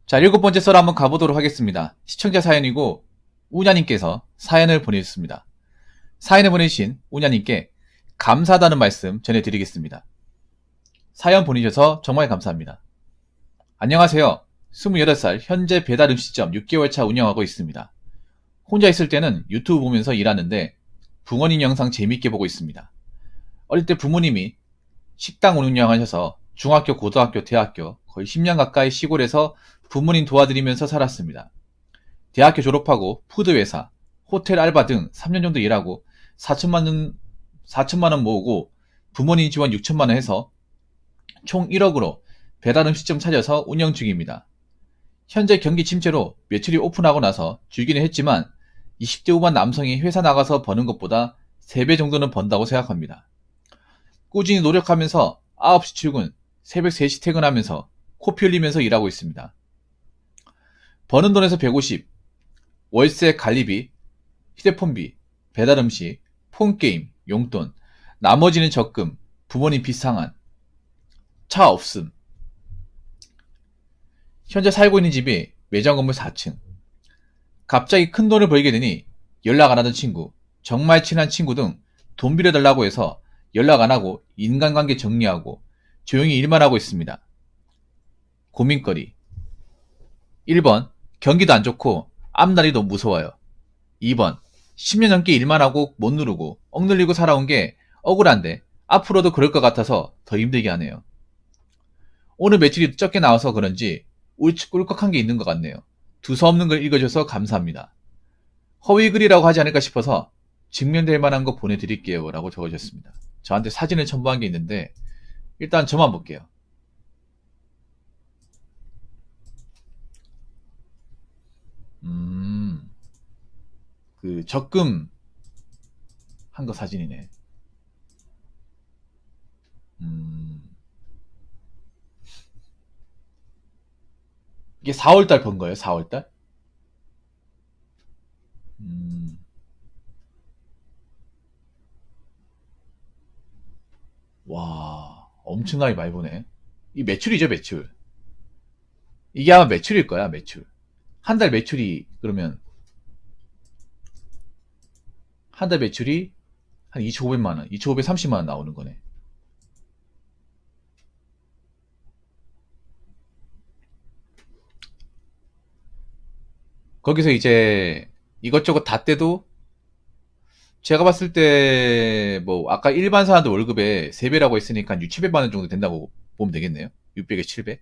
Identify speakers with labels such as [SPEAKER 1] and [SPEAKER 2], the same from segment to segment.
[SPEAKER 1] 자, 7번째 썰 한번 가보도록 하겠습니다. 시청자 사연이고 우냐님께서 사연을 보내주셨습니다. 사연을 보내주신 우냐님께 감사하다는 말씀 전해드리겠습니다. 사연 보내주셔서 정말 감사합니다. 안녕하세요. 28살 현재 배달음식점 6개월차 운영하고 있습니다. 혼자 있을 때는 유튜브 보면서 일하는데 부모님 영상 재밌게 보고 있습니다. 어릴 때 부모님이 식당 운영하셔서 중학교, 고등학교, 대학교 거의 10년 가까이 시골에서 부모님 도와드리면서 살았습니다. 대학교 졸업하고 푸드회사, 호텔 알바 등 3년 정도 일하고 4천만 원 모으고 부모님 지원 6천만 원 해서 총 1억으로 배달음식점 차려서 운영 중입니다. 현재 경기 침체로 매출이 오픈하고 나서 줄기는 했지만 20대 후반 남성이 회사 나가서 버는 것보다 3배 정도는 번다고 생각합니다. 꾸준히 노력하면서 9시 출근, 새벽 3시 퇴근하면서 코피 흘리면서 일하고 있습니다. 버는 돈에서 150, 월세 관리비, 휴대폰비, 배달음식, 폰게임, 용돈, 나머지는 적금, 부모님 빚 상환, 차 없음. 현재 살고 있는 집이 매장 건물 4층. 갑자기 큰 돈을 벌게 되니 연락 안 하던 친구, 정말 친한 친구 등 돈 빌려달라고 해서 연락 안 하고 인간관계 정리하고 조용히 일만 하고 있습니다. 고민거리. 1번, 경기도 안 좋고 앞날이 너무 무서워요. 2번, 10년 넘게 일만 하고 못 누르고 억눌리고 살아온 게 억울한데 앞으로도 그럴 것 같아서 더 힘들게 하네요. 오늘 매출이 적게 나와서 그런지 꿀꺽한 게 있는 것 같네요. 두서없는 걸 읽어줘서 감사합니다. 허위글이라고 하지 않을까 싶어서 직면될 만한 거 보내드릴게요 라고 적어주셨습니다. 저한테 사진을 첨부한 게 있는데 일단 저만 볼게요. 그 적금 한 거 사진이네. 이게 4월달 번 거예요? 4월달? 와, 엄청나게 많이 보네. 이 매출이죠, 매출. 이게 아마 매출일 거야, 매출. 한 달 매출이, 그러면, 한 달 매출이 한 2,500만원, 2,530만원 나오는 거네. 거기서 이제 이것저것 다 떼도 제가 봤을 때, 뭐, 아까 일반 사람들 월급에 3배라고 했으니까 6, 700만원 정도 된다고 보면 되겠네요. 600에 700?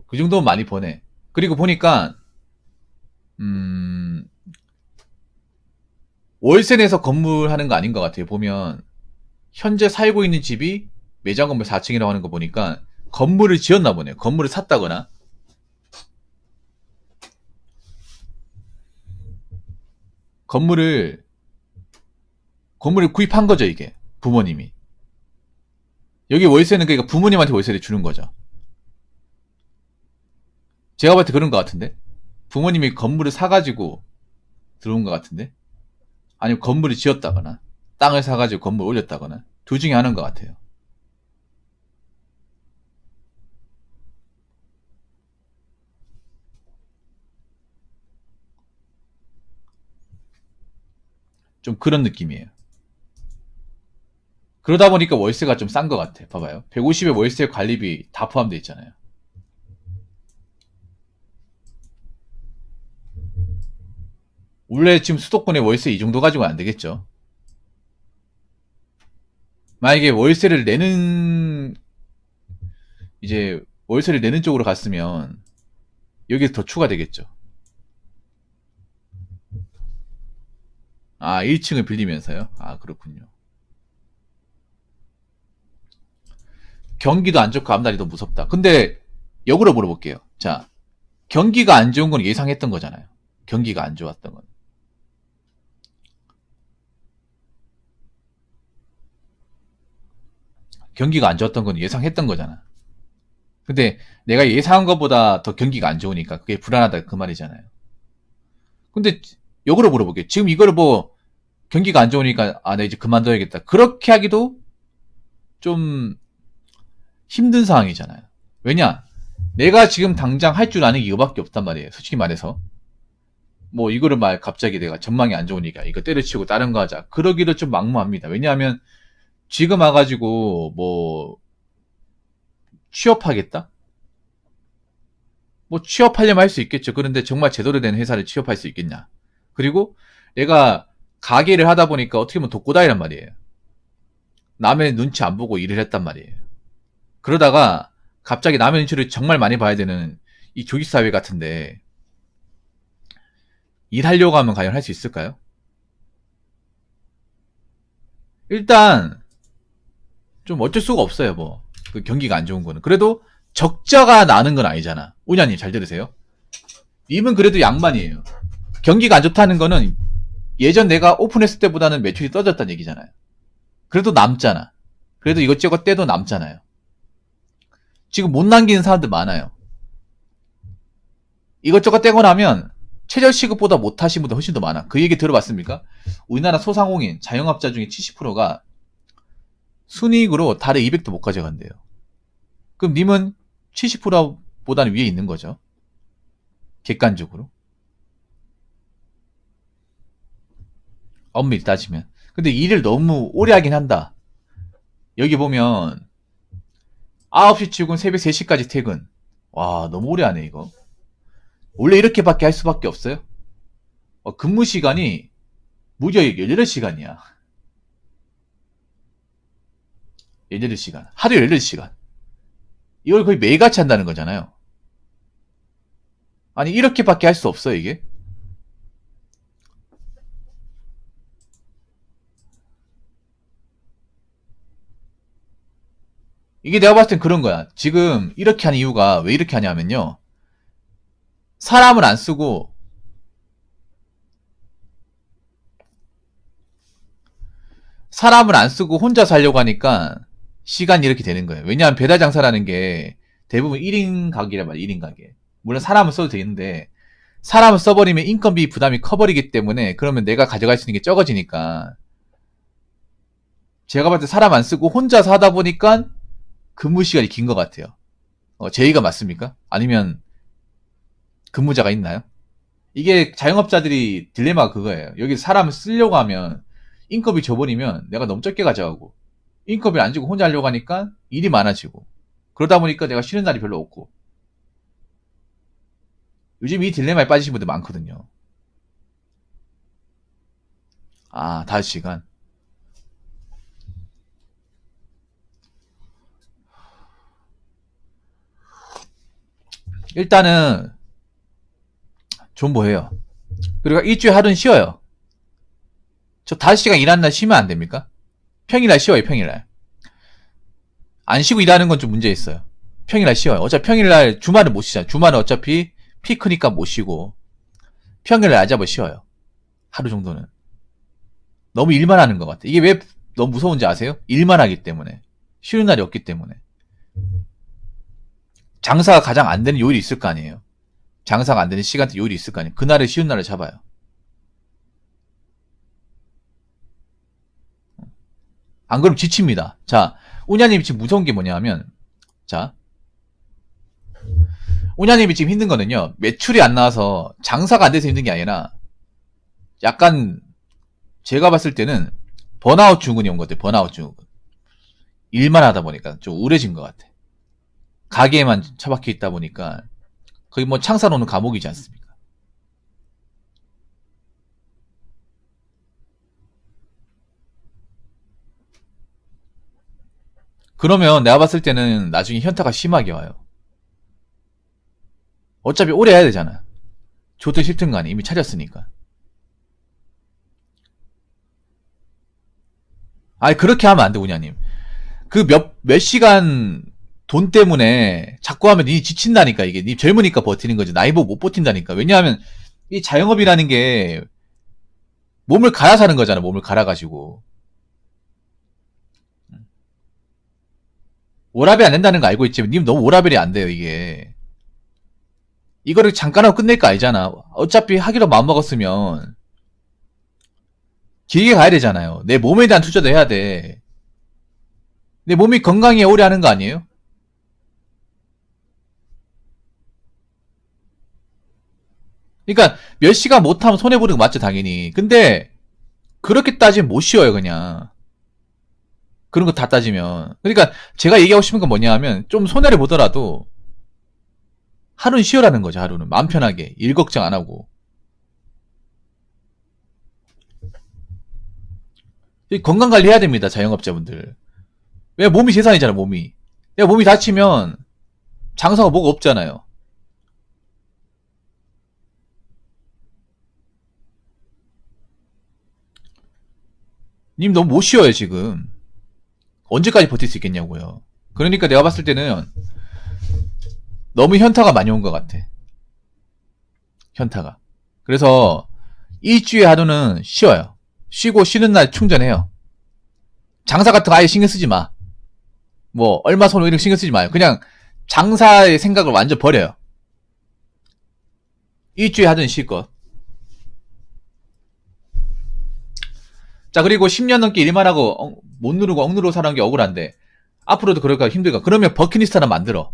[SPEAKER 1] 그 정도면 많이 버네. 그리고 보니까, 월세 내서 건물 하는 거 아닌 것 같아요. 보면, 현재 살고 있는 집이 매장 건물 4층이라고 하는 거 보니까, 건물을 지었나 보네요. 건물을 샀다거나. 건물을 구입한 거죠, 이게. 부모님이. 여기 월세는 그러니까 부모님한테 월세를 주는 거죠. 제가 봤을 때 그런 것 같은데? 부모님이 건물을 사가지고 들어온 것 같은데? 아니면 건물을 지었다거나, 땅을 사가지고 건물 올렸다거나, 둘 중에 하나인 것 같아요. 좀 그런 느낌이에요. 그러다 보니까 월세가 좀 싼 것 같아. 봐봐요. 150에 월세 관리비 다 포함되어 있잖아요. 원래 지금 수도권에 월세 이 정도 가지고는 안 되겠죠. 만약에 월세를 내는 쪽으로 갔으면 여기서 더 추가되겠죠. 아, 1층을 빌리면서요? 아, 그렇군요. 경기도 안 좋고 앞날이 더 무섭다. 근데 역으로 물어볼게요. 자, 경기가 안 좋은 건 예상했던 거잖아요. 경기가 안 좋았던 건. 경기가 안 좋았던 건 예상했던 거잖아. 근데 내가 예상한 것보다 더 경기가 안 좋으니까 그게 불안하다 그 말이잖아요. 근데 역으로 물어볼게요. 지금 이거를 뭐 경기가 안 좋으니까 아, 나 이제 그만둬야겠다. 그렇게 하기도 좀 힘든 상황이잖아요. 왜냐? 내가 지금 당장 할 줄 아는 게 이거밖에 없단 말이에요. 솔직히 말해서. 뭐 이거를 말 갑자기 내가 전망이 안 좋으니까 이거 때려치우고 다른 거 하자. 그러기도 좀 막무합니다. 왜냐하면 지금 와가지고 뭐 취업하겠다? 뭐 취업하려면 할 수 있겠죠. 그런데 정말 제대로 된 회사를 취업할 수 있겠냐? 그리고 내가 가게를 하다 보니까 어떻게 보면 독고다이란 말이에요. 남의 눈치 안 보고 일을 했단 말이에요. 그러다가 갑자기 남의 눈치를 정말 많이 봐야 되는 이 조직사회 같은데 일하려고 하면 과연 할 수 있을까요? 일단 좀 어쩔 수가 없어요. 뭐 그 경기가 안 좋은 거는. 그래도 적자가 나는 건 아니잖아. 오냐님 잘 들으세요. 님은 그래도 양반이에요. 경기가 안 좋다는 거는 예전 내가 오픈했을 때보다는 매출이 떨어졌다는 얘기잖아요. 그래도 남잖아. 그래도 이것저것 떼도 남잖아요. 지금 못 남기는 사람들 많아요. 이것저것 떼고 나면 최저시급보다 못하신 분들 훨씬 더 많아. 그 얘기 들어봤습니까? 우리나라 소상공인 자영업자 중에 70%가 순이익으로 달에 200도 못 가져간대요. 그럼 님은 70%보다는 위에 있는 거죠. 객관적으로. 엄밀히 따지면. 근데 일을 너무 오래 하긴 한다. 여기 보면 9시 출근, 새벽 3시까지 퇴근. 와, 너무 오래 하네 이거. 원래 이렇게밖에 할 수밖에 없어요? 근무 시간이 무려 18시간이야. 18시간. 하루에 18시간. 이걸 거의 매일같이 한다는 거잖아요. 아니, 이렇게밖에 할 수 없어요, 이게? 이게 내가 봤을 땐 그런 거야. 지금 이렇게 하는 이유가 왜 이렇게 하냐면요. 사람을 안 쓰고 혼자 살려고 하니까 시간이 이렇게 되는 거예요. 왜냐하면 배달 장사라는 게 대부분 1인 가게란 말이에요. 1인 가게. 물론 사람을 써도 되는데 사람을 써버리면 인건비 부담이 커버리기 때문에 그러면 내가 가져갈 수 있는 게 적어지니까 제가 봤을 때 사람 안 쓰고 혼자서 하다 보니까 근무 시간이 긴 것 같아요. 제 얘기가 맞습니까? 아니면 근무자가 있나요? 이게 자영업자들이 딜레마가 그거예요. 여기 사람을 쓰려고 하면 인건비 줘버리면 내가 너무 적게 가져가고 인건비를 안 주고 혼자 하려고 하니까 일이 많아지고 그러다 보니까 내가 쉬는 날이 별로 없고 요즘 이 딜레마에 빠지신 분들 많거든요. 5시간. 일단은 존버해요. 그리고 일주일에 하루는 쉬어요. 저 5시간 일하는 날 쉬면 안 됩니까? 평일날 쉬어요, 평일날. 안 쉬고 일하는 건 좀 문제 있어요. 평일날 쉬어요. 어차피 평일날 주말은 못 쉬잖아요. 주말은 어차피 피크니까 못 쉬고 평일날 날 잡아 쉬어요. 하루 정도는. 너무 일만 하는 것 같아. 이게 왜 너무 무서운지 아세요? 일만 하기 때문에. 쉬는 날이 없기 때문에. 장사가 가장 안 되는 요일이 있을 거 아니에요. 장사가 안 되는 시간대 요일이 있을 거 아니에요. 그날을 쉬운 날을 잡아요. 안 그러면 지칩니다. 자, 우냐님이 지금 무서운 게 뭐냐면, 자, 우냐님이 지금 힘든 거는요, 매출이 안 나와서 장사가 안 돼서 힘든 게 아니라, 약간, 제가 봤을 때는, 번아웃 증후군이 온 것 같아요, 번아웃 증후군. 일만 하다 보니까 좀 우울해진 것 같아. 가게에만 처박혀 있다 보니까, 거의 뭐 창사로는 감옥이지 않습니까? 그러면 내가 봤을 때는 나중에 현타가 심하게 와요. 어차피 오래 해야 되잖아. 좋든 싫든 간에 이미 차렸으니까. 아니, 그렇게 하면 안 돼, 우냐님. 그 몇 시간 돈 때문에 자꾸 하면 니 지친다니까, 이게. 니 젊으니까 버티는 거지. 나이 보고 못 버틴다니까. 왜냐하면 이 자영업이라는 게 몸을 갈아 사는 거잖아, 몸을 갈아가지고. 오라벨 안 된다는 거 알고 있지만 님 너무 오라벨이 안 돼요, 이게. 이거를 잠깐 하고 끝낼 거 아니잖아. 어차피 하기로 마음먹었으면 길게 가야 되잖아요. 내 몸에 대한 투자도 해야 돼. 내 몸이 건강해야 오래 하는 거 아니에요? 그러니까 몇 시간 못하면 손해보는 거 맞죠, 당연히. 근데 그렇게 따지면 못 쉬어요, 그냥. 그런 거 다 따지면. 그러니까 제가 얘기하고 싶은 건 뭐냐 하면 좀 손해를 보더라도 하루는 쉬어라는 거죠, 하루는. 마음 편하게. 일 걱정 안 하고. 건강관리 해야 됩니다, 자영업자분들. 왜 몸이 재산이잖아, 몸이. 야, 몸이 다치면 장사가 뭐가 없잖아요. 님 너무 못 쉬어요, 지금. 언제까지 버틸 수 있겠냐고요. 그러니까 내가 봤을 때는 너무 현타가 많이 온 것 같아. 현타가. 그래서 일주일에 하루는 쉬어요. 쉬고 쉬는 날 충전해요. 장사 같은 거 아예 신경 쓰지 마. 뭐 얼마 손해 이런 거 신경 쓰지 마요. 그냥 장사의 생각을 완전 버려요. 일주일에 하든 쉴 것. 자, 그리고 10년 넘게 일만 하고 못 누르고 억누르고 살아온 게 억울한데 앞으로도 그럴까 힘들까? 그러면 버킷리스트 하나 만들어.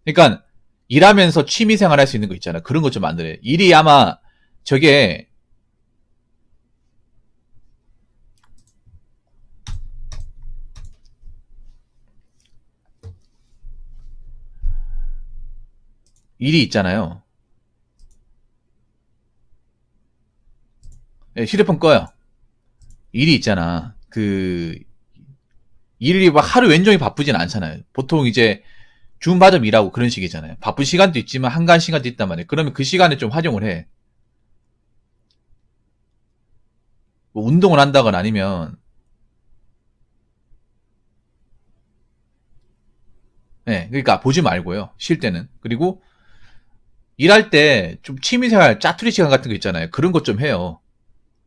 [SPEAKER 1] 그러니까 일하면서 취미생활 할 수 있는 거 있잖아. 그런 것 좀 만들어요. 일이 아마 저게 일이 있잖아요. 예, 휴대폰 꺼요. 일이 있잖아. 일이 막 하루 왼종일 바쁘진 않잖아요. 보통 이제 주말마다 일하고 그런 식이잖아요. 바쁜 시간도 있지만 한가한 시간도 있단 말이에요. 그러면 그 시간에 좀 활용을 해. 뭐 운동을 한다거나 아니면 네, 그러니까 보지 말고요. 쉴 때는. 그리고 일할 때 좀 취미생활 짜투리 시간 같은 거 있잖아요. 그런 것 좀 해요.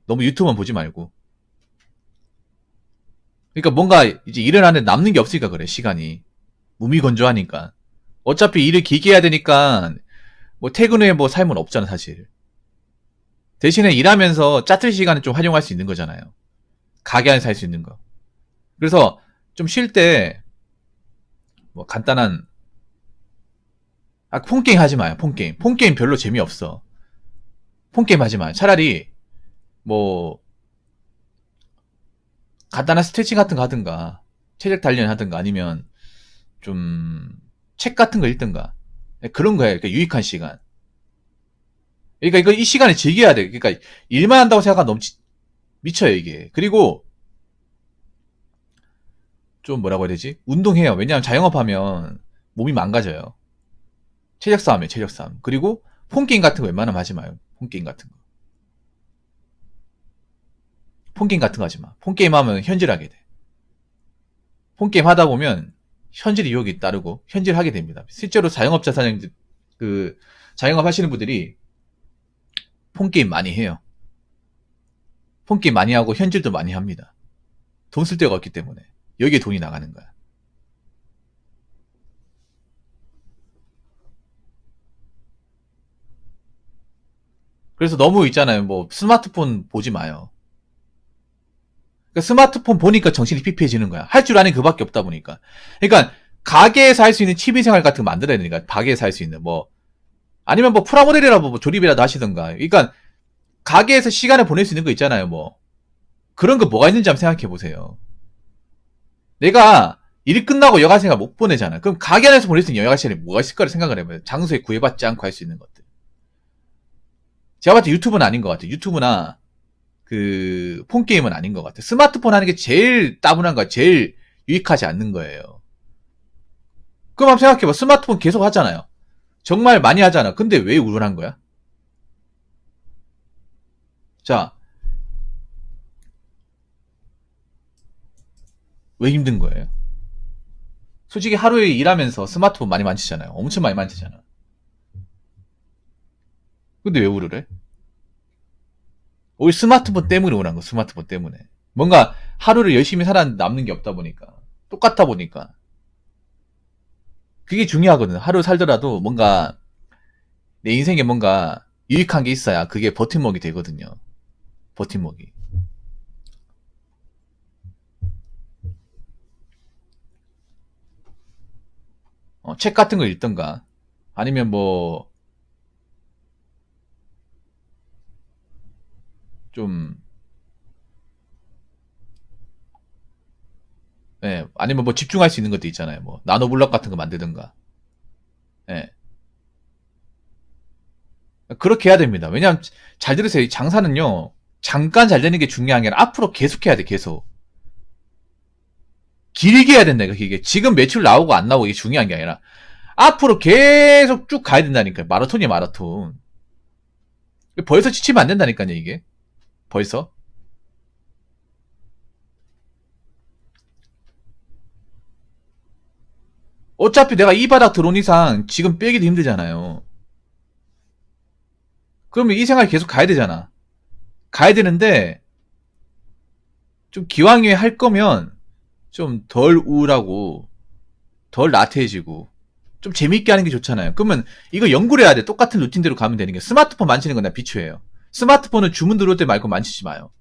[SPEAKER 1] 너무 유튜브만 보지 말고. 그러니까 뭔가 이제 일을 하는데 남는 게 없으니까 그래, 시간이. 몸이 건조하니까. 어차피 일을 길게 해야 되니까 뭐 퇴근 후에 뭐 삶은 없잖아, 사실. 대신에 일하면서 짜투리 시간을 좀 활용할 수 있는 거잖아요. 가게 안에서 할 수 있는 거. 그래서 좀 쉴 때 뭐 간단한 폰게임 하지 마요. 폰게임. 폰게임 별로 재미없어. 폰게임 하지 마요. 차라리 뭐 간단한 스트레칭 같은 거 하든가 체력 단련 하든가 아니면 좀 책 같은 거 읽든가 그런 거예요. 그러니까 유익한 시간. 그러니까 이거 이 시간을 즐겨야 돼. 그러니까 일만 한다고 생각하면 너무 미쳐요 이게. 그리고 좀 뭐라고 해야 되지? 운동해요. 왜냐하면 자영업 하면 몸이 망가져요. 체력 싸움이에요. 체력 싸움. 그리고 폰게임 같은 거 웬만하면 하지 마요. 폰게임 같은 거. 폰게임 같은 거 하지 마. 폰게임 하면 현질하게 돼. 폰게임 하다 보면 현질 유혹이 따르고 현질하게 됩니다. 실제로 자영업자 사장님들 자영업 하시는 분들이 폰게임 많이 해요. 폰게임 많이 하고 현질도 많이 합니다. 돈 쓸 데가 없기 때문에 여기에 돈이 나가는 거야. 그래서 너무 있잖아요. 뭐 스마트폰 보지 마요. 그러니까 스마트폰 보니까 정신이 피폐해지는 거야. 할 줄 아는 그밖에 없다 보니까. 그러니까 가게에서 할 수 있는 취미생활 같은 거 만들어야 되니까 가게에서 할 수 있는 뭐 아니면 뭐 프라모델이라도 뭐 조립이라도 하시던가. 그러니까 가게에서 시간을 보낼 수 있는 거 있잖아요. 뭐 그런 거 뭐가 있는지 한번 생각해 보세요. 내가 일 끝나고 여가 생활 못 보내잖아. 그럼 가게 안에서 보낼 수 있는 여가 시간이 뭐가 있을까를 생각을 해봐요. 장소에 구애받지 않고 할 수 있는 것들. 제가 봤을 때 유튜브는 아닌 것 같아요. 유튜브나 폰게임은 아닌 것 같아요. 스마트폰 하는 게 제일 따분한 거야. 제일 유익하지 않는 거예요. 그럼 한번 생각해봐. 스마트폰 계속 하잖아요. 정말 많이 하잖아. 근데 왜 우울한 거야? 자, 왜 힘든 거예요? 솔직히 하루에 일하면서 스마트폰 많이 만지잖아요. 엄청 많이 만지잖아. 근데 왜 우울해? 오히려 스마트폰 때문에 우울한 거, 스마트폰 때문에. 뭔가 하루를 열심히 살았는데 남는 게 없다 보니까. 똑같다 보니까. 그게 중요하거든. 하루 살더라도 뭔가 내 인생에 뭔가 유익한 게 있어야 그게 버팀목이 되거든요. 버팀목이. 책 같은 거 읽던가. 아니면 뭐, 좀, 예, 아니면 뭐 집중할 수 있는 것도 있잖아요. 뭐, 나노블럭 같은 거 만들든가. 예. 그렇게 해야 됩니다. 왜냐면, 잘 들으세요. 이 장사는요, 잠깐 잘 되는 게 중요한 게 아니라 앞으로 계속 해야 돼, 계속. 길게 해야 된다, 이게. 지금 매출 나오고 안 나오고 이게 중요한 게 아니라, 앞으로 계속 쭉 가야 된다니까요. 마라톤이야, 마라톤. 벌써 지치면 안 된다니까요, 이게. 벌써. 어차피 내가 이 바닥 들어온 이상 지금 빼기도 힘들잖아요. 그러면 이 생활 계속 가야 되잖아. 가야 되는데, 좀 기왕에 할 거면, 좀 덜 우울하고, 덜 나태해지고, 좀 재밌게 하는 게 좋잖아요. 그러면 이거 연구를 해야 돼. 똑같은 루틴대로 가면 되는 게. 스마트폰 만지는 건 나 비추해요. 스마트폰은 주문 들어올 때 말고 만지지 마요.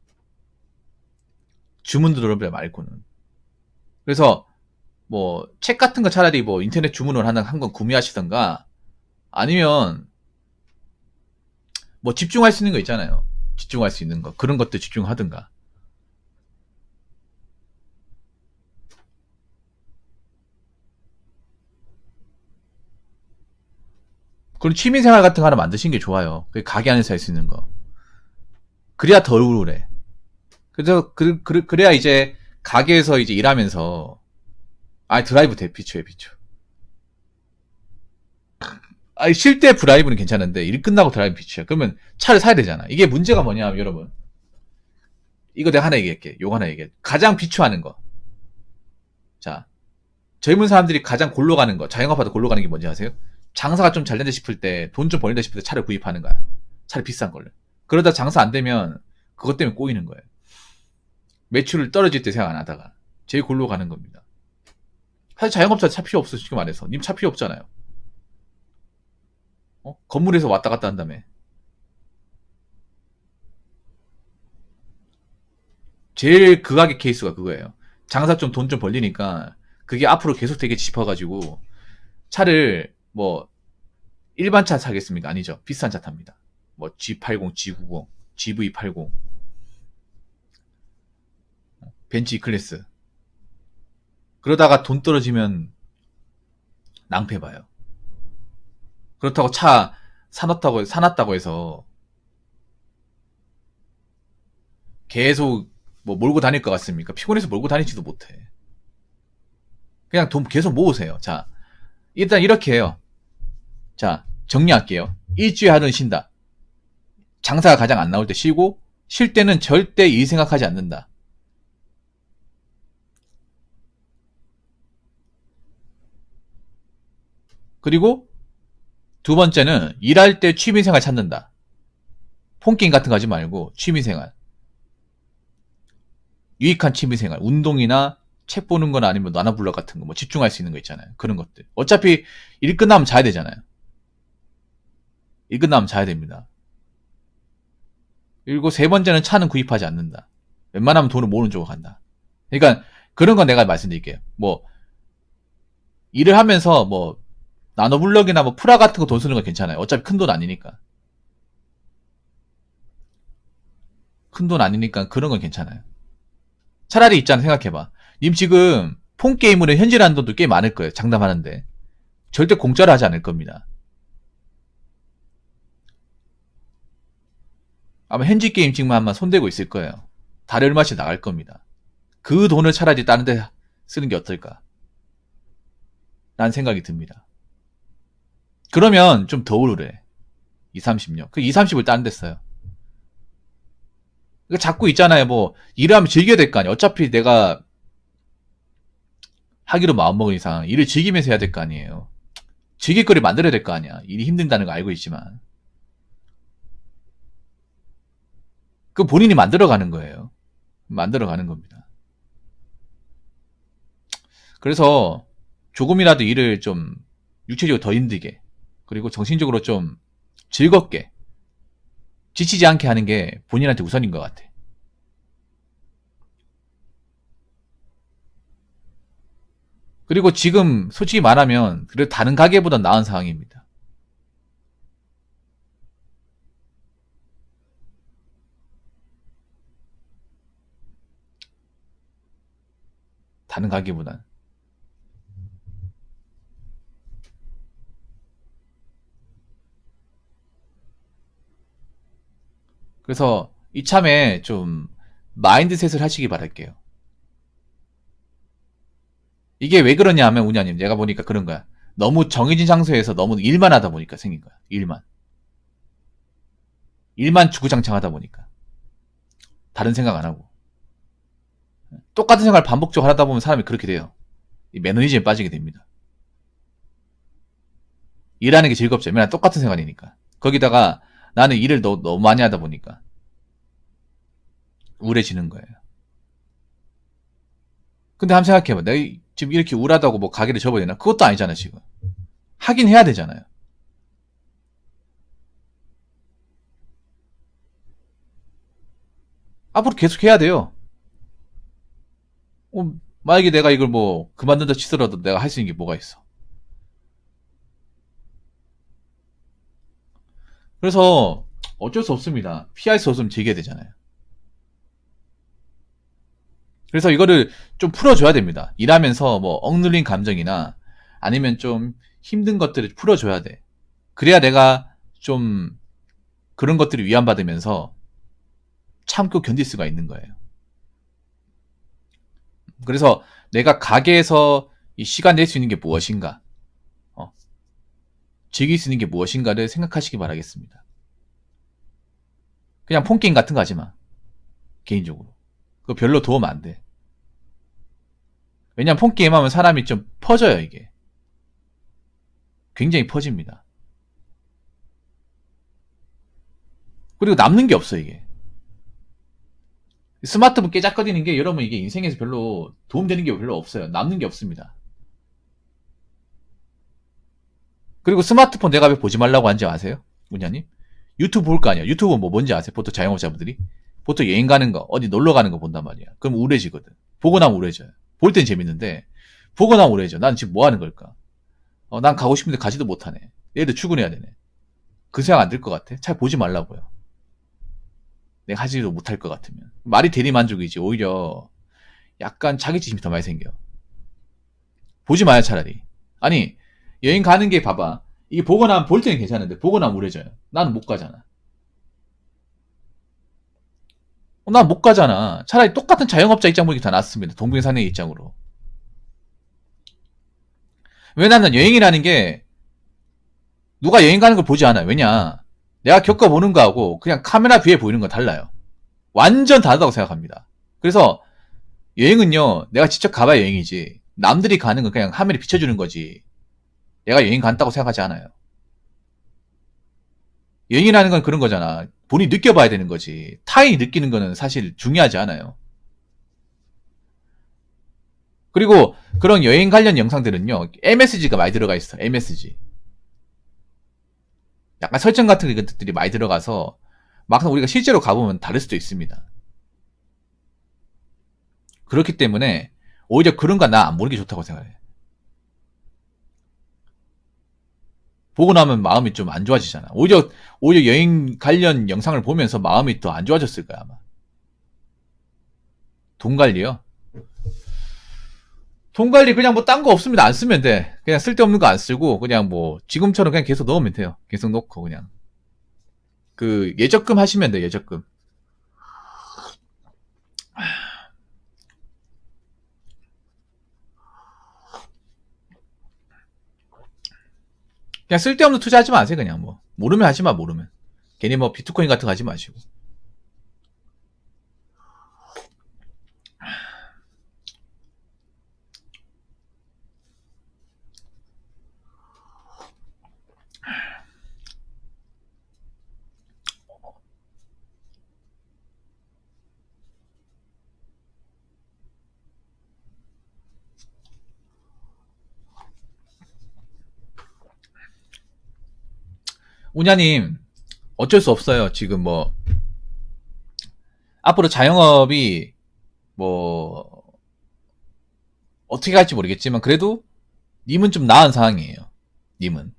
[SPEAKER 1] 주문 들어올 때 말고는. 그래서 뭐 책 같은 거 차라리 뭐 인터넷 주문을 하는 한 권 구매하시던가 아니면 뭐 집중할 수 있는 거 있잖아요. 집중할 수 있는 거. 그런 것들 집중하든가. 그리고 취미생활 같은 거 하나 만드시는 게 좋아요. 가게 안에서 할 수 있는 거. 그래야 덜 우울해. 그래서 그래야 이제 가게에서 이제 일하면서 드라이브 대 비추해 비추. 쉴 때 드라이브는 괜찮은데 일 끝나고 드라이브 비추야. 그러면 차를 사야 되잖아. 이게 문제가 뭐냐면 여러분. 이거 내가 하나 얘기할게. 요거 하나 얘기해. 가장 비추하는 거. 자, 젊은 사람들이 가장 골로 가는 거. 자영업하다 골로 가는 게 뭔지 아세요? 장사가 좀 잘 된다 싶을 때, 돈 좀 벌린다 싶을 때 차를 구입하는 거야. 차를 비싼 걸로. 그러다 장사 안 되면 그것 때문에 꼬이는 거예요. 매출을 떨어질 때 생각 안 하다가 제일 골로 가는 겁니다. 사실 자영업자 차 필요 없어, 쉽게 말해서. 님 차 필요 없잖아요. 건물에서 왔다 갔다 한다며. 제일 극악의 케이스가 그거예요. 장사 좀 돈 좀 벌리니까 그게 앞으로 계속 되게 싶어가지고 차를 뭐 일반 차 사겠습니까? 아니죠. 비싼 차 탑니다. 뭐 G80, G90, GV80, 벤츠 E클래스. 그러다가 돈 떨어지면 낭패 봐요. 그렇다고 차 사놨다고 해서 계속 뭐 몰고 다닐 것 같습니까? 피곤해서 몰고 다니지도 못해. 그냥 돈 계속 모으세요. 자, 일단 이렇게 해요. 자, 정리할게요. 일주일에 하루는 쉰다. 장사가 가장 안 나올 때 쉬고, 쉴 때는 절대 일 생각하지 않는다. 그리고 두 번째는 일할 때 취미생활 찾는다. 폰게임 같은 거 하지 말고 취미생활. 유익한 취미생활. 운동이나 책 보는 거나 아니면 나나블럭 같은 거, 뭐 집중할 수 있는 거 있잖아요. 그런 것들. 어차피 일 끝나면 자야 되잖아요. 일 끝나면 자야 됩니다. 그리고 세 번째는 차는 구입하지 않는다. 웬만하면 돈을 모으는 쪽으로 간다. 그러니까 그런 건 내가 말씀드릴게요. 뭐 일을 하면서 뭐 나노블럭이나 뭐 프라 같은 거 돈 쓰는 건 괜찮아요. 어차피 큰 돈 아니니까. 큰 돈 아니니까 그런 건 괜찮아요. 차라리 있잖아, 생각해봐. 님 지금 폰게임으로 현질하는 돈도 꽤 많을 거예요. 장담하는데. 절대 공짜로 하지 않을 겁니다. 아마 현지 게임 지금 아마 손대고 있을 거예요. 달에 얼마씩 나갈 겁니다. 그 돈을 차라리 다른 데 쓰는 게 어떨까? 라는 생각이 듭니다. 그러면 좀 더 우울해. 2, 30년. 그 2, 30을 다른 데 써요. 그러니까 자꾸 있잖아요. 뭐 일을 하면 즐겨야 될 거 아니야. 어차피 내가 하기로 마음먹은 이상 일을 즐기면서 해야 될 거 아니에요. 즐길 거리 만들어야 될 거 아니야. 일이 힘든다는 거 알고 있지만. 그 본인이 만들어가는 거예요. 만들어가는 겁니다. 그래서 조금이라도 일을 좀 육체적으로 더 힘들게 그리고 정신적으로 좀 즐겁게 지치지 않게 하는 게 본인한테 우선인 것 같아. 그리고 지금 솔직히 말하면 그래도 다른 가게보다 나은 상황입니다. 다른 가게보단. 그래서 이참에 좀 마인드셋을 하시기 바랄게요. 이게 왜 그러냐 하면 우냐님, 내가 보니까 그런 거야. 너무 정해진 장소에서 너무 일만 하다 보니까 생긴 거야. 일만 주구장창 하다 보니까. 다른 생각 안 하고. 똑같은 생각을 반복적으로 하다 보면 사람이 그렇게 돼요. 이 매너리즘에 빠지게 됩니다. 일하는 게 즐겁죠. 맨날 똑같은 생활이니까. 거기다가 나는 일을 너무 많이 하다 보니까 우울해지는 거예요. 근데 한번 생각해봐. 내가 지금 이렇게 우울하다고 뭐 가게를 접어야 되나? 그것도 아니잖아, 지금. 하긴 해야 되잖아요. 앞으로 계속 해야 돼요. 만약에 내가 이걸 뭐 그만둔다 치더라도 내가 할 수 있는 게 뭐가 있어. 그래서 어쩔 수 없습니다. 피할 수 없으면 즐겨야 되잖아요. 그래서 이거를 좀 풀어줘야 됩니다. 일하면서 뭐 억눌린 감정이나 아니면 좀 힘든 것들을 풀어줘야 돼. 그래야 내가 좀 그런 것들을 위안받으면서 참고 견딜 수가 있는 거예요. 그래서 내가 가게에서 이 시간 낼 수 있는 게 무엇인가, 즐길 수 있는 게 무엇인가를 생각하시기 바라겠습니다. 그냥 폰게임 같은 거 하지 마. 개인적으로. 그거 별로 도움 안 돼. 왜냐면 폰게임 하면 사람이 좀 퍼져요, 이게. 굉장히 퍼집니다. 그리고 남는 게 없어, 이게. 스마트폰 깨작거리는 게 여러분 이게 인생에서 별로 도움되는 게 별로 없어요. 남는 게 없습니다. 그리고 스마트폰 내가 왜 보지 말라고 하는지 아세요? 문냐님? 유튜브 볼 거 아니야. 유튜브 뭐 뭔지 아세요? 보통 자영업자분들이? 보통 여행 가는 거, 어디 놀러 가는 거 본단 말이야. 그럼 우울해지거든. 보고 나면 우울해져요. 볼 땐 재밌는데, 보고 나면 우울해져. 난 지금 뭐 하는 걸까? 난 가고 싶은데 가지도 못하네. 내일도 출근해야 되네. 그 생각 안 들 것 같아? 잘 보지 말라고요. 내가 하지도 못할 것 같으면. 말이 대리만족이지. 오히려 약간 자기지심이 더 많이 생겨. 보지 마요, 차라리. 아니, 여행 가는 게 봐봐. 이게 보고 나면 볼 때는 괜찮은데, 보고 나면 우울해져요. 나는 못 가잖아. 난 못 가잖아. 차라리 똑같은 자영업자 입장 보기 더 낫습니다. 동병상련의 입장으로. 왜 나는 여행이라는 게 누가 여행 가는 걸 보지 않아요. 왜냐? 내가 겪어보는 거하고 그냥 카메라 뒤에 보이는 건 달라요. 완전 다르다고 생각합니다. 그래서 여행은요, 내가 직접 가봐야 여행이지. 남들이 가는 건 그냥 화면에 비춰주는 거지. 내가 여행 간다고 생각하지 않아요. 여행이라는 건 그런 거잖아. 본인이 느껴봐야 되는 거지. 타인이 느끼는 거는 사실 중요하지 않아요. 그리고 그런 여행 관련 영상들은요, MSG가 많이 들어가 있어. MSG. 약간 설정 같은 것들이 많이 들어가서 막상 우리가 실제로 가보면 다를 수도 있습니다. 그렇기 때문에 오히려 그런 거 나 안 보는 게 좋다고 생각해. 보고 나면 마음이 좀 안 좋아지잖아. 오히려 여행 관련 영상을 보면서 마음이 더 안 좋아졌을 거야, 아마. 돈 관리요? 돈 관리 그냥 뭐 딴 거 없으면 안 쓰면 돼. 그냥 쓸데없는 거 안 쓰고 그냥 뭐 지금처럼 그냥 계속 넣으면 돼요. 계속 넣고 그냥. 그 예적금 하시면 돼, 예적금. 그냥 쓸데없는 투자하지 마세요, 그냥 뭐. 모르면 하지 마, 모르면. 괜히 뭐 비트코인 같은 거 하지 마시고. 우냐님, 어쩔 수 없어요. 지금 뭐, 앞으로 자영업이 뭐, 어떻게 갈지 모르겠지만, 그래도, 님은 좀 나은 상황이에요. 님은.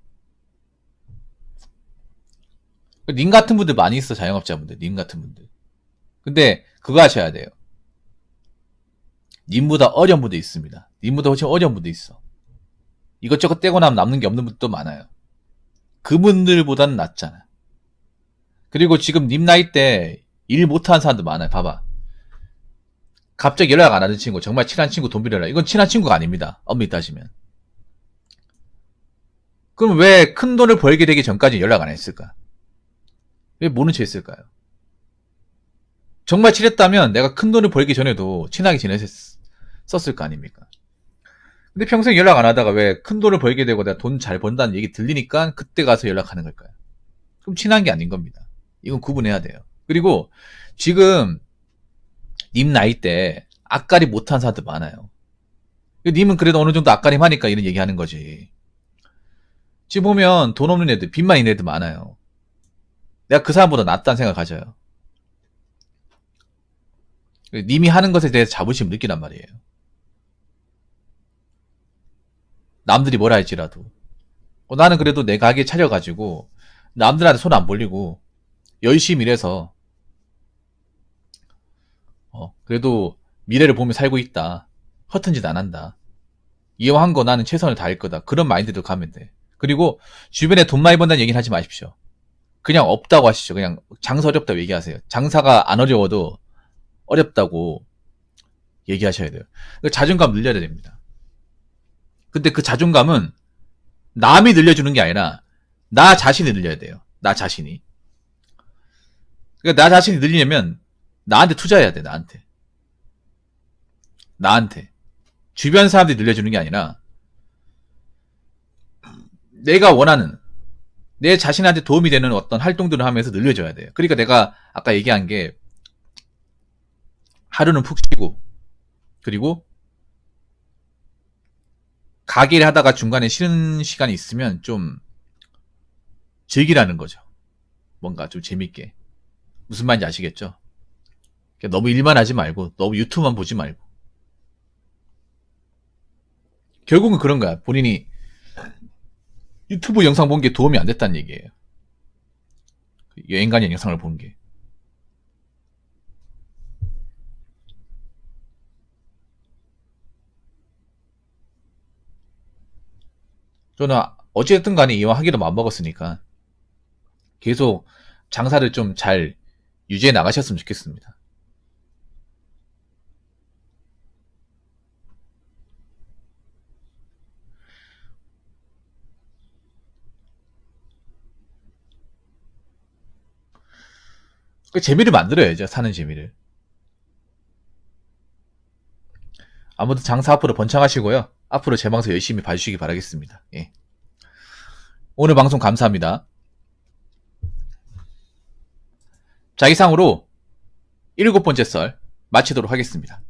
[SPEAKER 1] 님 같은 분들 많이 있어, 자영업자분들. 님 같은 분들. 근데, 그거 하셔야 돼요. 님보다 어려운 분도 있습니다. 님보다 훨씬 어려운 분도 있어. 이것저것 떼고 나면 남는 게 없는 분도 많아요. 그분들보다는 낫잖아. 그리고 지금 님 나이 때 일 못하는 사람도 많아요. 봐봐. 갑자기 연락 안 하는 친구, 정말 친한 친구 돈 빌려라. 이건 친한 친구가 아닙니다. 엄밀히 따지면. 그럼 왜 큰 돈을 벌게 되기 전까지 연락 안 했을까? 왜 모른 체 했을까요? 정말 친했다면 내가 큰 돈을 벌기 전에도 친하게 지냈었을 거 아닙니까? 근데 평생 연락 안 하다가 왜 큰 돈을 벌게 되고 내가 돈 잘 번다는 얘기 들리니까 그때 가서 연락하는 걸까요? 그럼 친한 게 아닌 겁니다. 이건 구분해야 돼요. 그리고 지금 님 나이 때 앞가림 못한 사람들 많아요. 님은 그래도 어느 정도 앞가림 하니까 이런 얘기 하는 거지. 지금 보면 돈 없는 애들, 빚만 있는 애들 많아요. 내가 그 사람보다 낫다는 생각 가져요. 님이 하는 것에 대해서 자부심 느끼란 말이에요. 남들이 뭐라 할지라도. 나는 그래도 내 가게 차려가지고 남들한테 손 안 벌리고 열심히 일해서 그래도 미래를 보며 살고 있다. 허튼 짓 안 한다. 이왕한 거 나는 최선을 다할 거다. 그런 마인드로 가면 돼. 그리고 주변에 돈 많이 번다는 얘기는 하지 마십시오. 그냥 없다고 하시죠. 그냥 장사 어렵다고 얘기하세요. 장사가 안 어려워도 어렵다고 얘기하셔야 돼요. 자존감 늘려야 됩니다. 근데 그 자존감은 남이 늘려주는 게 아니라 나 자신이 늘려야 돼요. 나 자신이. 그러니까 나 자신이 늘리려면 나한테 투자해야 돼. 나한테. 주변 사람들이 늘려주는 게 아니라 내가 원하는 내 자신한테 도움이 되는 어떤 활동들을 하면서 늘려줘야 돼요. 그러니까 내가 아까 얘기한 게 하루는 푹 쉬고 그리고 가게를 하다가 중간에 쉬는 시간이 있으면 좀 즐기라는 거죠. 뭔가 좀 재밌게. 무슨 말인지 아시겠죠? 너무 일만 하지 말고 너무 유튜브만 보지 말고 결국은 그런 거야. 본인이 유튜브 영상 본 게 도움이 안 됐다는 얘기예요. 여행 가는 영상을 본 게. 저는 어찌됐든 간에 이왕 하기로 마음먹었으니까 계속 장사를 좀 잘 유지해 나가셨으면 좋겠습니다. 그 재미를 만들어야죠. 사는 재미를. 아무튼 장사 앞으로 번창하시고요. 앞으로 제 방송 열심히 봐주시기 바라겠습니다. 예. 오늘 방송 감사합니다. 자, 이상으로 7번째 썰 마치도록 하겠습니다.